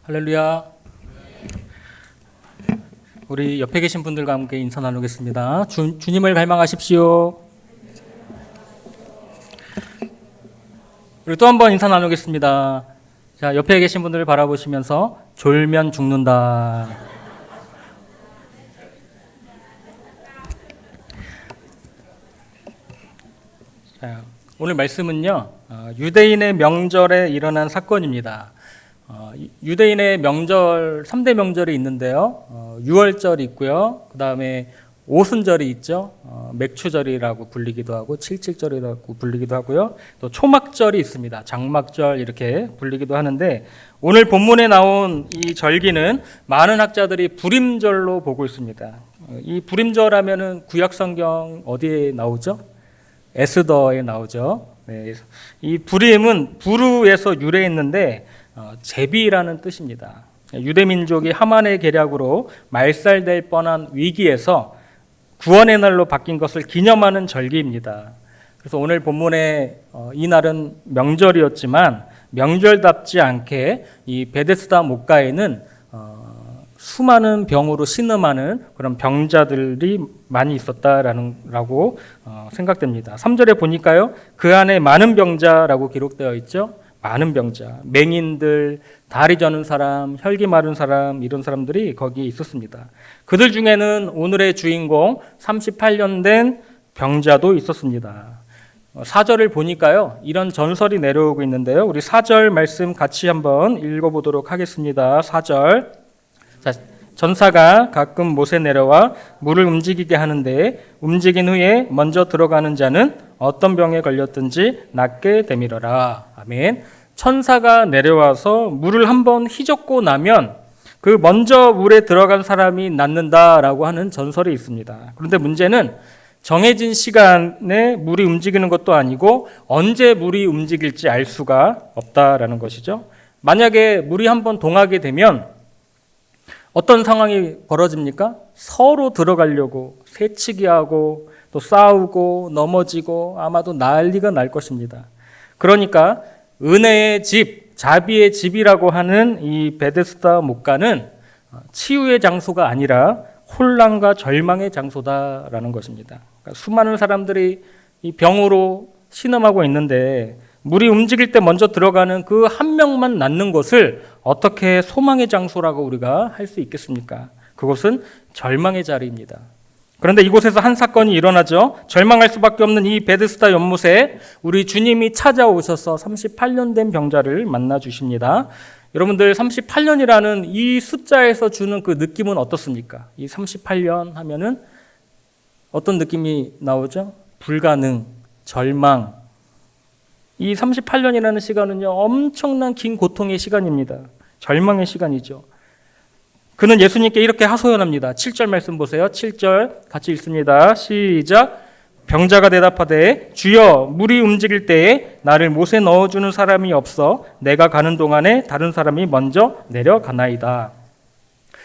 할렐루야. 우리 옆에 계신 분들과 함께 인사 나누겠습니다. 주님을 갈망하십시오. 우리 또 한 번 인사 나누겠습니다. 자, 옆에 계신 분들을 바라보시면서 졸면 죽는다. 자, 오늘 말씀은요, 유대인의 명절에 일어난 사건입니다. 유대인의 명절 3대 명절이 있는데요. 유월절이 있고요. 그 다음에 오순절이 있죠. 맥추절이라고 불리기도 하고 칠칠절이라고 불리기도 하고요. 또 초막절이 있습니다. 장막절 이렇게 불리기도 하는데 오늘 본문에 나온 이 절기는 많은 학자들이 불임절로 보고 있습니다. 이 불임절 하면은 구약성경 어디에 나오죠? 에스더에 나오죠. 네, 이 불임은 부르에서 유래했는데 제비라는 뜻입니다. 유대민족이 하만의 계략으로 말살될 뻔한 위기에서 구원의 날로 바뀐 것을 기념하는 절기입니다. 그래서 오늘 본문에 이 날은 명절이었지만 명절답지 않게 이 베데스다 목가에는 수많은 병으로 신음하는 그런 병자들이 많이 있었다라고 생각됩니다. 3절에 보니까요, 그 안에 많은 병자라고 기록되어 있죠. 많은 병자, 맹인들, 다리 저는 사람, 혈기 마른 사람, 이런 사람들이 거기에 있었습니다. 그들 중에는 오늘의 주인공 38년 된 병자도 있었습니다. 4절을 보니까요, 이런 전설이 내려오고 있는데요. 우리 4절 말씀 같이 한번 읽어보도록 하겠습니다. 4절. 자, 전사가 가끔 못에 내려와 물을 움직이게 하는데 움직인 후에 먼저 들어가는 자는 어떤 병에 걸렸든지 낫게 되밀어라. 아멘. 천사가 내려와서 물을 한번 휘젓고 나면 그 먼저 물에 들어간 사람이 낫는다라고 하는 전설이 있습니다. 그런데 문제는 정해진 시간에 물이 움직이는 것도 아니고 언제 물이 움직일지 알 수가 없다라는 것이죠. 만약에 물이 한번 동하게 되면 어떤 상황이 벌어집니까? 서로 들어가려고 새치기 하고 또 싸우고 넘어지고 아마도 난리가 날 것입니다. 그러니까 은혜의 집, 자비의 집이라고 하는 이 베데스다 목가는 치유의 장소가 아니라 혼란과 절망의 장소다라는 것입니다. 그러니까 수많은 사람들이 이 병으로 신음하고 있는데 물이 움직일 때 먼저 들어가는 그 한 명만 낫는 것을 어떻게 소망의 장소라고 우리가 할 수 있겠습니까? 그것은 절망의 자리입니다. 그런데 이곳에서 한 사건이 일어나죠. 절망할 수밖에 없는 이 베데스다 연못에 우리 주님이 찾아오셔서 38년 된 병자를 만나 주십니다. 여러분들 38년이라는 이 숫자에서 주는 그 느낌은 어떻습니까? 이 38년 하면은 어떤 느낌이 나오죠? 불가능, 절망. 이 38년이라는 시간은요, 엄청난 긴 고통의 시간입니다. 절망의 시간이죠. 그는 예수님께 이렇게 하소연합니다. 7절 말씀 보세요. 7절 같이 읽습니다. 시작. 병자가 대답하되 주여 물이 움직일 때에 나를 못에 넣어주는 사람이 없어 내가 가는 동안에 다른 사람이 먼저 내려가나이다.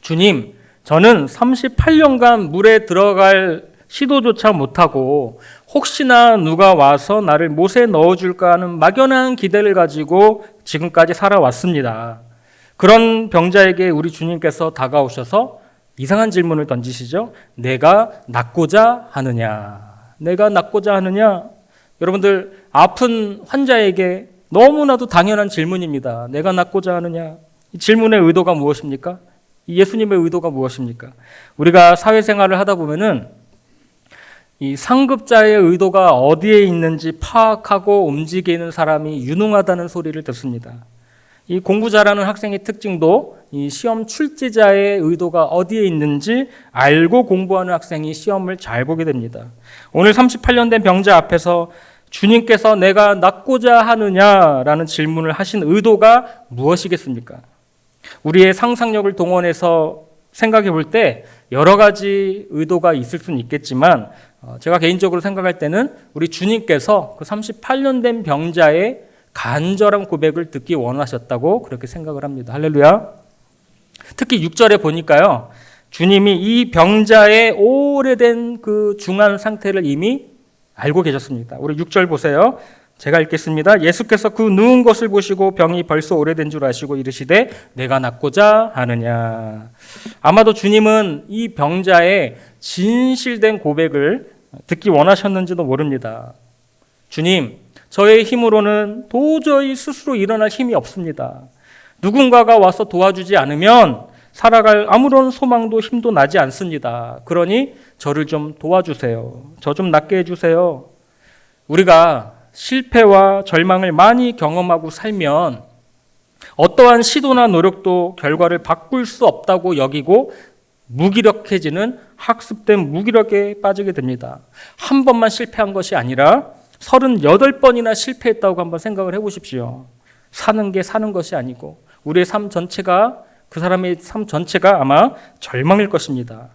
주님, 저는 38년간 물에 들어갈 시도조차 못하고 혹시나 누가 와서 나를 못에 넣어줄까 하는 막연한 기대를 가지고 지금까지 살아왔습니다. 그런 병자에게 우리 주님께서 다가오셔서 이상한 질문을 던지시죠. 내가 낫고자 하느냐? 내가 낫고자 하느냐? 여러분들, 아픈 환자에게 너무나도 당연한 질문입니다. 내가 낫고자 하느냐? 이 질문의 의도가 무엇입니까? 예수님의 의도가 무엇입니까? 우리가 사회생활을 하다 보면은 이 상급자의 의도가 어디에 있는지 파악하고 움직이는 사람이 유능하다는 소리를 듣습니다. 이 공부 잘하는 학생의 특징도 이 시험 출제자의 의도가 어디에 있는지 알고 공부하는 학생이 시험을 잘 보게 됩니다. 오늘 38년 된 병자 앞에서 주님께서 내가 낫고자 하느냐라는 질문을 하신 의도가 무엇이겠습니까? 우리의 상상력을 동원해서 생각해 볼 때 여러 가지 의도가 있을 수는 있겠지만 제가 개인적으로 생각할 때는 우리 주님께서 그 38년 된 병자의 간절한 고백을 듣기 원하셨다고 그렇게 생각을 합니다. 할렐루야. 특히 6절에 보니까요, 주님이 이 병자의 오래된 그 중한 상태를 이미 알고 계셨습니다. 우리 6절 보세요. 제가 읽겠습니다. 예수께서 그 누운 것을 보시고 병이 벌써 오래된 줄 아시고 이르시되 내가 낫고자 하느냐. 아마도 주님은 이 병자의 진실된 고백을 듣기 원하셨는지도 모릅니다. 주님, 저의 힘으로는 도저히 스스로 일어날 힘이 없습니다. 누군가가 와서 도와주지 않으면 살아갈 아무런 소망도 힘도 나지 않습니다. 그러니 저를 좀 도와주세요. 저 좀 낫게 해주세요. 우리가 실패와 절망을 많이 경험하고 살면 어떠한 시도나 노력도 결과를 바꿀 수 없다고 여기고 무기력해지는 학습된 무기력에 빠지게 됩니다. 한 번만 실패한 것이 아니라 38번이나 실패했다고 한번 생각을 해보십시오. 사는 게 사는 것이 아니고 우리의 삶 전체가, 그 사람의 삶 전체가 아마 절망일 것입니다.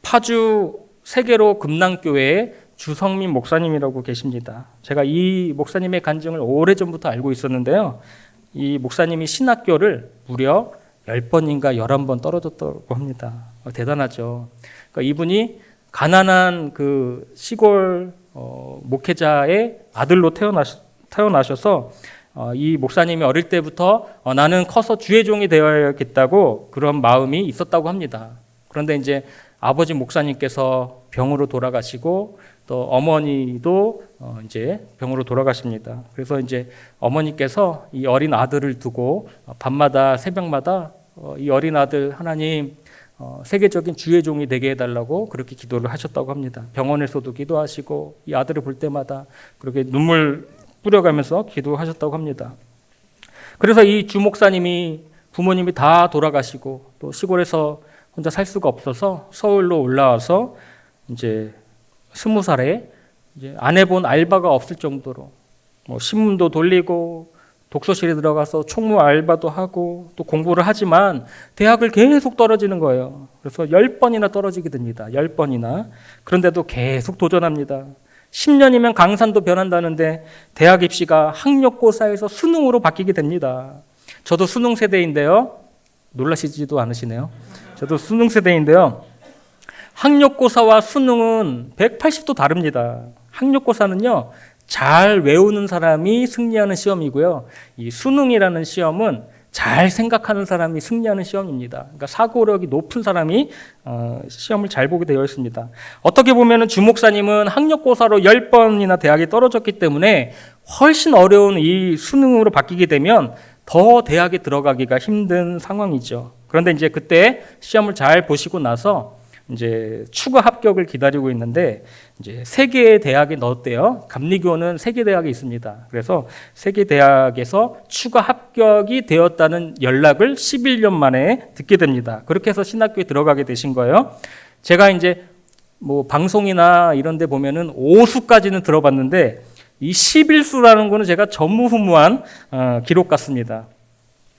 파주 세계로 금남교회의 주성민 목사님이라고 계십니다. 제가 이 목사님의 간증을 오래전부터 알고 있었는데요. 이 목사님이 신학교를 무려 10번인가 11번 떨어졌다고 합니다. 대단하죠. 그러니까 이분이 가난한 그 시골 목회자의 아들로 태어나셔서 이 목사님이 어릴 때부터 나는 커서 주의 종이 되어야겠다고 그런 마음이 있었다고 합니다. 그런데 이제 아버지 목사님께서 병으로 돌아가시고 또 어머니도 이제 병으로 돌아가십니다. 그래서 이제 어머니께서 이 어린 아들을 두고 밤마다 새벽마다 이 어린 아들 하나님 세계적인 주의 종이 되게 해달라고 그렇게 기도를 하셨다고 합니다. 병원에서도 기도하시고 이 아들을 볼 때마다 그렇게 눈물 뿌려가면서 기도하셨다고 합니다. 그래서 이 주 목사님이 부모님이 다 돌아가시고 또 시골에서 혼자 살 수가 없어서 서울로 올라와서 이제 20살에 이제 안 해본 알바가 없을 정도로 뭐 신문도 돌리고 독서실에 들어가서 총무 알바도 하고 또 공부를 하지만 대학을 계속 떨어지는 거예요. 그래서 10번이나 떨어지게 됩니다. 10번이나. 그런데도 계속 도전합니다. 10년이면 강산도 변한다는데 대학 입시가 학력고사에서 수능으로 바뀌게 됩니다. 저도 수능 세대인데요. 놀라시지도 않으시네요. 저도 수능 세대인데요. 학력고사와 수능은 180도 다릅니다. 학력고사는요, 잘 외우는 사람이 승리하는 시험이고요. 이 수능이라는 시험은 잘 생각하는 사람이 승리하는 시험입니다. 그러니까 사고력이 높은 사람이 시험을 잘 보게 되어 있습니다. 어떻게 보면 주 목사님은 학력고사로 10번이나 대학에 떨어졌기 때문에 훨씬 어려운 이 수능으로 바뀌게 되면 더 대학에 들어가기가 힘든 상황이죠. 그런데 이제 그때 시험을 잘 보시고 나서 이제 추가 합격을 기다리고 있는데 이제 세 개의 대학에 넣었대요. 감리교는 세 개 대학이 있습니다. 그래서 세 개 대학에서 추가 합격이 되었다는 연락을 11년 만에 듣게 됩니다. 그렇게 해서 신학교에 들어가게 되신 거예요. 제가 이제 뭐 방송이나 이런 데 보면은 5수까지는 들어봤는데 이 11수라는 거는 제가 전무후무한 기록 같습니다.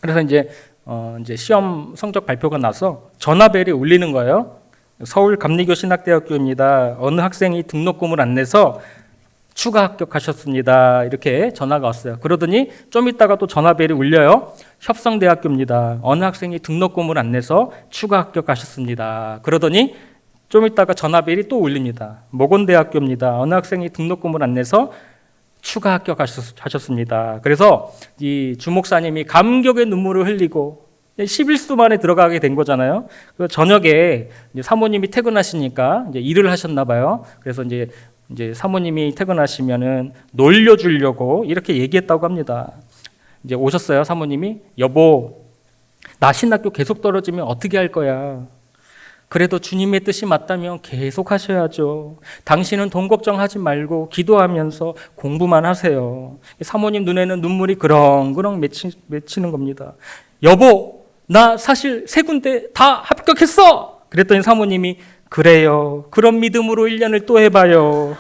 그래서 이제 시험 성적 발표가 나서 전화벨이 울리는 거예요. 서울 감리교 신학대학교입니다. 어느 학생이 등록금을 안 내서 추가 합격하셨습니다. 이렇게 전화가 왔어요. 그러더니 좀 있다가 또 전화벨이 울려요. 협성대학교입니다. 어느 학생이 등록금을 안 내서 추가 합격하셨습니다. 그러더니 좀 있다가 전화벨이 또 울립니다. 모건대학교입니다. 어느 학생이 등록금을 안 내서 추가 합격하셨습니다. 그래서 이 주목사님이 감격의 눈물을 흘리고 11수 만에 들어가게 된 거잖아요. 그래서 저녁에 이제 사모님이 퇴근하시니까 이제 일을 하셨나 봐요. 그래서 이제 사모님이 퇴근하시면은 놀려주려고 이렇게 얘기했다고 합니다. 이제 오셨어요, 사모님이. 여보, 나 신학교 계속 떨어지면 어떻게 할 거야? 그래도 주님의 뜻이 맞다면 계속 하셔야죠. 당신은 돈 걱정하지 말고 기도하면서 공부만 하세요. 사모님 눈에는 눈물이 그렁그렁 맺히는 겁니다. 여보, 나 사실 3군데 다 합격했어. 그랬더니 사모님이 그래요. 그런 믿음으로 1년을 또 해봐요.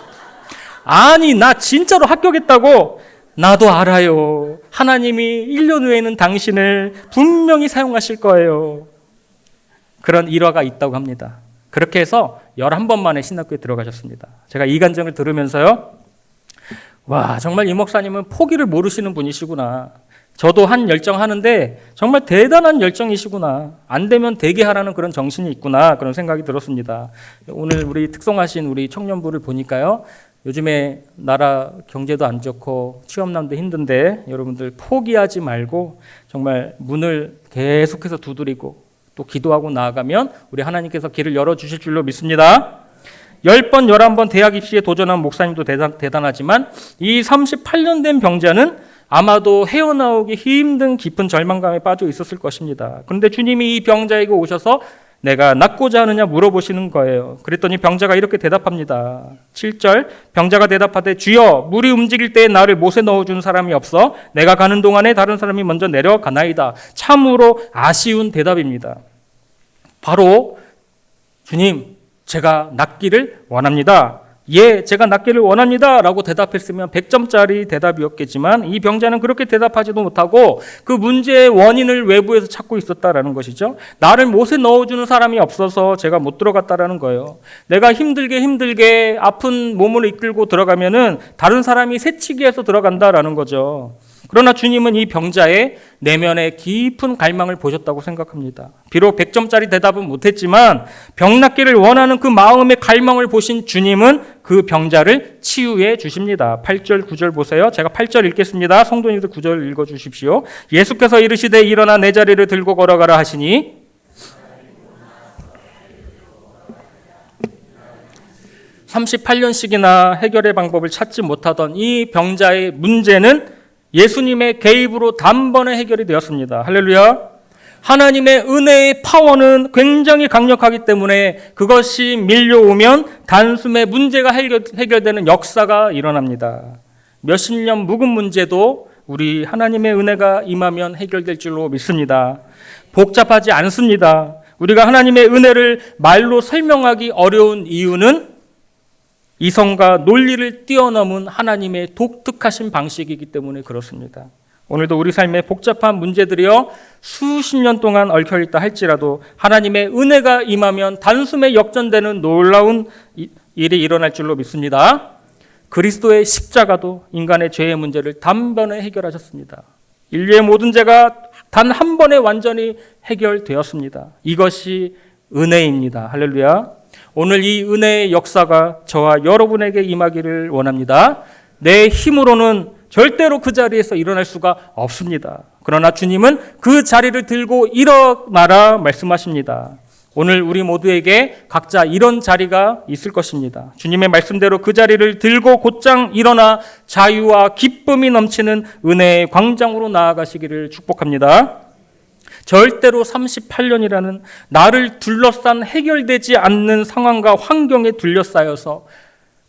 아니, 나 진짜로 합격했다고. 나도 알아요. 하나님이 1년 후에는 당신을 분명히 사용하실 거예요. 그런 일화가 있다고 합니다. 그렇게 해서 11번 만에 신학교에 들어가셨습니다. 제가 이 간증을 들으면서요, 와, 정말 이 목사님은 포기를 모르시는 분이시구나. 저도 한 열정 하는데 정말 대단한 열정이시구나. 안 되면 되게 하라는 그런 정신이 있구나. 그런 생각이 들었습니다. 오늘 우리 특송하신 우리 청년부를 보니까요, 요즘에 나라 경제도 안 좋고 취업난도 힘든데 여러분들 포기하지 말고 정말 문을 계속해서 두드리고 또 기도하고 나아가면 우리 하나님께서 길을 열어주실 줄로 믿습니다. 10번, 11번 대학 입시에 도전한 목사님도 대단하지만 이 38년 된 병자는 아마도 헤어나오기 힘든 깊은 절망감에 빠져 있었을 것입니다. 그런데 주님이 이 병자에게 오셔서 내가 낫고자 하느냐 물어보시는 거예요. 그랬더니 병자가 이렇게 대답합니다. 7절 병자가 대답하되 주여 물이 움직일 때에 나를 못에 넣어준 사람이 없어 내가 가는 동안에 다른 사람이 먼저 내려가나이다. 참으로 아쉬운 대답입니다. 바로 주님 제가 낫기를 원합니다. 예, 제가 낫기를 원합니다 라고 대답했으면 100점짜리 대답이었겠지만 이 병자는 그렇게 대답하지도 못하고 그 문제의 원인을 외부에서 찾고 있었다라는 것이죠. 나를 못에 넣어주는 사람이 없어서 제가 못 들어갔다라는 거예요. 내가 힘들게 아픈 몸을 이끌고 들어가면은 다른 사람이 새치기해서 들어간다라는 거죠. 그러나 주님은 이 병자의 내면에 깊은 갈망을 보셨다고 생각합니다. 비록 100점짜리 대답은 못했지만 병 낫기를 원하는 그 마음의 갈망을 보신 주님은 그 병자를 치유해 주십니다. 8절 9절 보세요. 제가 8절 읽겠습니다. 성도님들 9절 읽어주십시오. 예수께서 이르시되 일어나 내 자리를 들고 걸어가라 하시니 38년씩이나 해결의 방법을 찾지 못하던 이 병자의 문제는 예수님의 개입으로 단번에 해결이 되었습니다. 할렐루야. 하나님의 은혜의 파워는 굉장히 강력하기 때문에 그것이 밀려오면 단숨에 문제가 해결되는 역사가 일어납니다. 몇십 년 묵은 문제도 우리 하나님의 은혜가 임하면 해결될 줄로 믿습니다. 복잡하지 않습니다. 우리가 하나님의 은혜를 말로 설명하기 어려운 이유는 이성과 논리를 뛰어넘은 하나님의 독특하신 방식이기 때문에 그렇습니다. 오늘도 우리 삶에 복잡한 문제들이여 수십 년 동안 얽혀있다 할지라도 하나님의 은혜가 임하면 단숨에 역전되는 놀라운 일이 일어날 줄로 믿습니다. 그리스도의 십자가도 인간의 죄의 문제를 단번에 해결하셨습니다. 인류의 모든 죄가 단 한 번에 완전히 해결되었습니다. 이것이 은혜입니다. 할렐루야. 오늘 이 은혜의 역사가 저와 여러분에게 임하기를 원합니다. 내 힘으로는 절대로 그 자리에서 일어날 수가 없습니다. 그러나 주님은 그 자리를 들고 일어나라 말씀하십니다. 오늘 우리 모두에게 각자 이런 자리가 있을 것입니다. 주님의 말씀대로 그 자리를 들고 곧장 일어나 자유와 기쁨이 넘치는 은혜의 광장으로 나아가시기를 축복합니다. 절대로 38년이라는 나를 둘러싼 해결되지 않는 상황과 환경에 둘러싸여서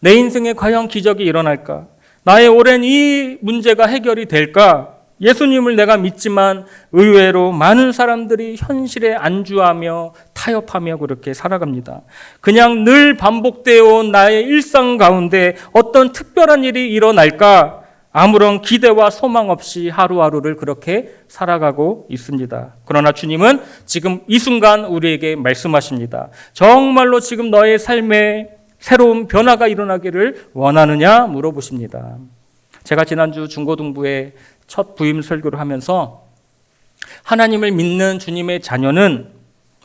내 인생에 과연 기적이 일어날까? 나의 오랜 이 문제가 해결이 될까? 예수님을 내가 믿지만 의외로 많은 사람들이 현실에 안주하며 타협하며 그렇게 살아갑니다. 그냥 늘 반복되어 온 나의 일상 가운데 어떤 특별한 일이 일어날까? 아무런 기대와 소망 없이 하루하루를 그렇게 살아가고 있습니다. 그러나 주님은 지금 이 순간 우리에게 말씀하십니다. 정말로 지금 너의 삶에 새로운 변화가 일어나기를 원하느냐 물어보십니다. 제가 지난주 중고등부의 첫 부임 설교를 하면서 하나님을 믿는 주님의 자녀는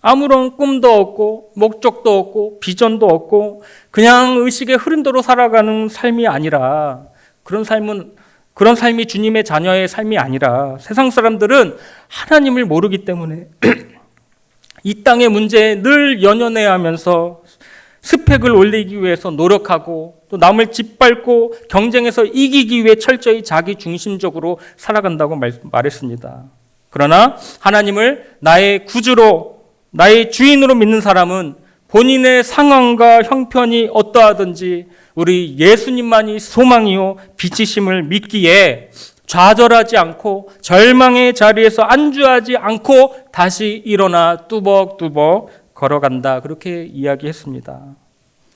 아무런 꿈도 없고 목적도 없고 비전도 없고 그냥 의식의 흐름대로 살아가는 삶이 아니라 그런 삶이 주님의 자녀의 삶이 아니라 세상 사람들은 하나님을 모르기 때문에 이 땅의 문제에 늘 연연해야 하면서 스펙을 올리기 위해서 노력하고 또 남을 짓밟고 경쟁에서 이기기 위해 철저히 자기 중심적으로 살아간다고 말했습니다. 그러나 하나님을 나의 구주로 나의 주인으로 믿는 사람은 본인의 상황과 형편이 어떠하든지 우리 예수님만이 소망이요 빛이심을 믿기에 좌절하지 않고 절망의 자리에서 안주하지 않고 다시 일어나 뚜벅뚜벅 걸어간다. 그렇게 이야기했습니다.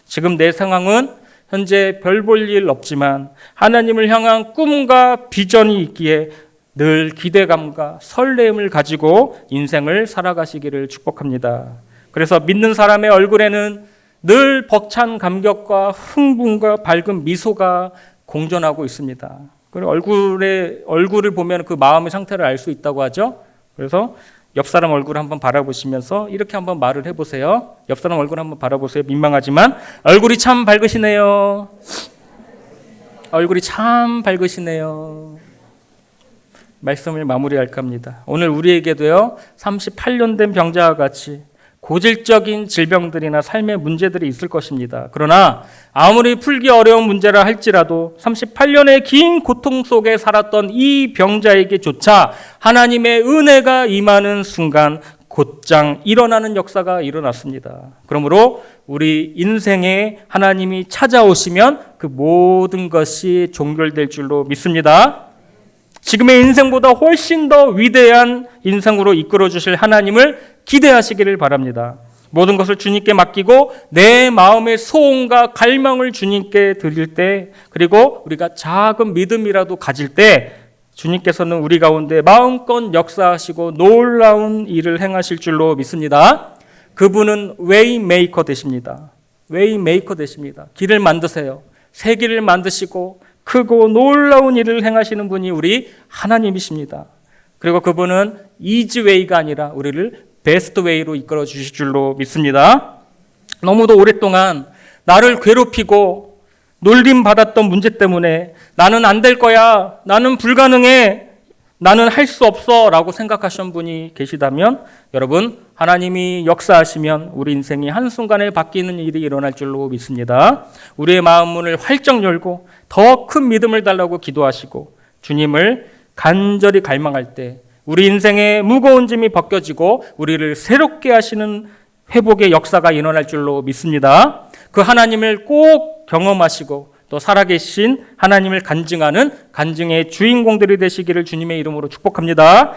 지금 내 상황은 현재 별 볼 일 없지만 하나님을 향한 꿈과 비전이 있기에 늘 기대감과 설렘을 가지고 인생을 살아가시기를 축복합니다. 그래서 믿는 사람의 얼굴에는 늘 벅찬 감격과 흥분과 밝은 미소가 공존하고 있습니다. 그리고 얼굴을 보면 그 마음의 상태를 알 수 있다고 하죠. 그래서 옆 사람 얼굴 한번 바라보시면서 이렇게 한번 말을 해보세요. 옆 사람 얼굴 한번 바라보세요. 민망하지만 얼굴이 참 밝으시네요. 얼굴이 참 밝으시네요. 말씀을 마무리할까 합니다. 오늘 우리에게도요, 38년 된 병자와 같이 고질적인 질병들이나 삶의 문제들이 있을 것입니다. 그러나 아무리 풀기 어려운 문제라 할지라도 38년의 긴 고통 속에 살았던 이 병자에게조차 하나님의 은혜가 임하는 순간 곧장 일어나는 역사가 일어났습니다. 그러므로 우리 인생에 하나님이 찾아오시면 그 모든 것이 종결될 줄로 믿습니다. 지금의 인생보다 훨씬 더 위대한 인생으로 이끌어 주실 하나님을 기대하시기를 바랍니다. 모든 것을 주님께 맡기고 내 마음의 소원과 갈망을 주님께 드릴 때, 그리고 우리가 작은 믿음이라도 가질 때 주님께서는 우리 가운데 마음껏 역사하시고 놀라운 일을 행하실 줄로 믿습니다. 그분은 웨이메이커 되십니다. 웨이메이커 되십니다. 길을 만드세요. 새 길을 만드시고 크고 놀라운 일을 행하시는 분이 우리 하나님이십니다. 그리고 그분은 이지웨이가 아니라 우리를 베스트웨이로 이끌어 주실 줄로 믿습니다. 너무도 오랫동안 나를 괴롭히고 놀림받았던 문제 때문에 나는 안 될 거야, 나는 불가능해, 나는 할 수 없어 라고 생각하시는 분이 계시다면 여러분, 하나님이 역사하시면 우리 인생이 한순간에 바뀌는 일이 일어날 줄로 믿습니다. 우리의 마음 문을 활짝 열고 더 큰 믿음을 달라고 기도하시고 주님을 간절히 갈망할 때 우리 인생의 무거운 짐이 벗겨지고 우리를 새롭게 하시는 회복의 역사가 일어날 줄로 믿습니다. 그 하나님을 꼭 경험하시고 또 살아계신 하나님을 간증하는 간증의 주인공들이 되시기를 주님의 이름으로 축복합니다.